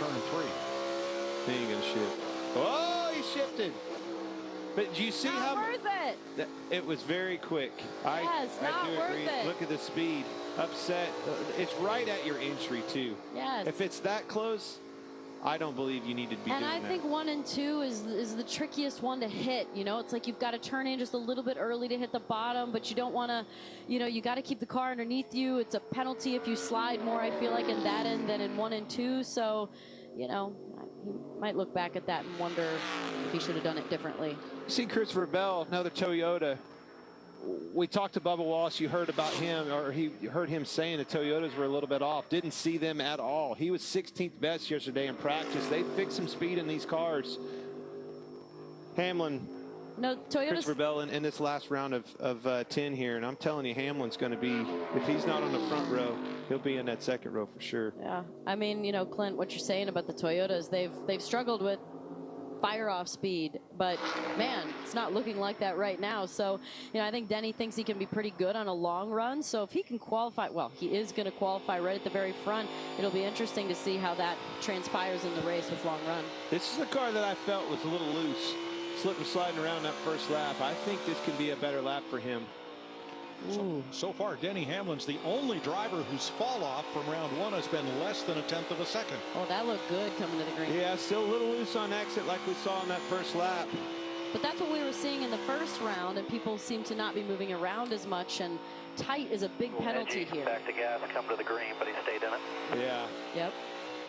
turn 3. He ain't gonna shift. Oh, he shifted. But do you see not how worth it? It was very quick. Yes, not do worth agree. it. Look at the speed. Upset. It's right at your entry too. Yes. If it's that close, I don't believe you need to be doing that. And I think 1 and 2 is the trickiest one to hit. You know, it's like you've got to turn in just a little bit early to hit the bottom, but you don't want to, you know, you got to keep the car underneath you. It's a penalty if you slide more, I feel like, in that end than in 1 and 2. So, you know, he might look back at that and wonder if he should have done it differently. You see Christopher Bell, another Toyota. We talked to Bubba Wallace. You heard about him, or you heard him saying the Toyotas were a little bit off. Didn't see them at all. He was 16th best yesterday in practice. They fixed some speed in these cars. Hamlin, no, Toyota's Christopher Bell in this last round of 10 here, and I'm telling you, Hamlin's going to be, if he's not on the front row, he'll be in that second row for sure. Yeah, I mean, you know, Clint, what you're saying about the Toyotas, they've struggled with fire off speed, but man, it's not looking like that right now. So, you know, I think Denny thinks he can be pretty good on a long run. So if he can qualify, well, he is going to qualify right at the very front. It'll be interesting to see how that transpires in the race with long run. This is the car that I felt was a little loose, slipping, sliding around that first lap. I think this can be a better lap for him. So far, Denny Hamlin's the only driver whose fall off from round 1 has been less than 1/10 of a second. Oh, that looked good coming to the green. Yeah, still a little loose on exit like we saw in that first lap. But that's what we were seeing in the first round, and people seem to not be moving around as much, and tight is a big penalty here. Back to gas, come to the green, but he stayed in it. Yeah. Yep.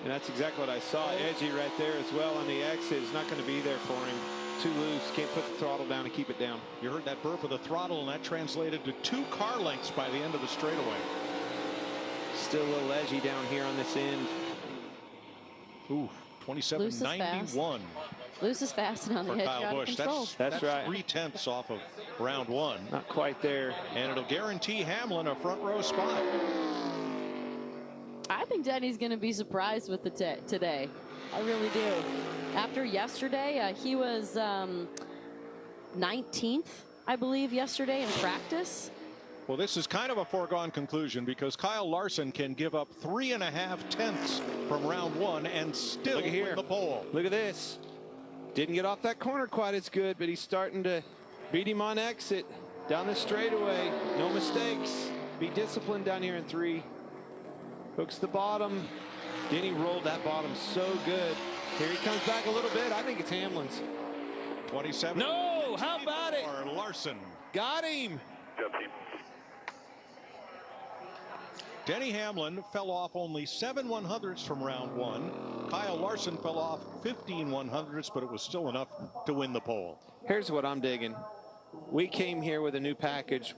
And that's exactly what I saw. Edgy right there as well on the exit. Is not going to be there for him. Too loose. Can't put the throttle down and keep it down. You heard that burp of the throttle, and that translated to 2 car lengths by the end of the straightaway. Still a little edgy down here on this end. Ooh, 27.91. Loose is fast and on the for edge. Kyle Busch. That's right. 3/10 off of round 1. Not quite there. And it'll guarantee Hamlin a front row spot. I think Denny's going to be surprised with the today. I really do. After yesterday, he was 19th, I believe, yesterday in practice. Well, this is kind of a foregone conclusion because Kyle Larson can give up 3.5 tenths from round 1 and still win the pole. Look at this. Didn't get off that corner quite as good, but he's starting to beat him on exit. Down the straightaway. No mistakes. Be disciplined down here in 3. Hooks the bottom. Denny rolled that bottom so good. Here he comes back a little bit. I think it's Hamlin's. 27. No, how about it? Or Larson. Got him. Denny Hamlin fell off only 7 100ths from round 1. Kyle Larson fell off 15 100ths, but it was still enough to win the pole. Here's what I'm digging. We came here with a new package.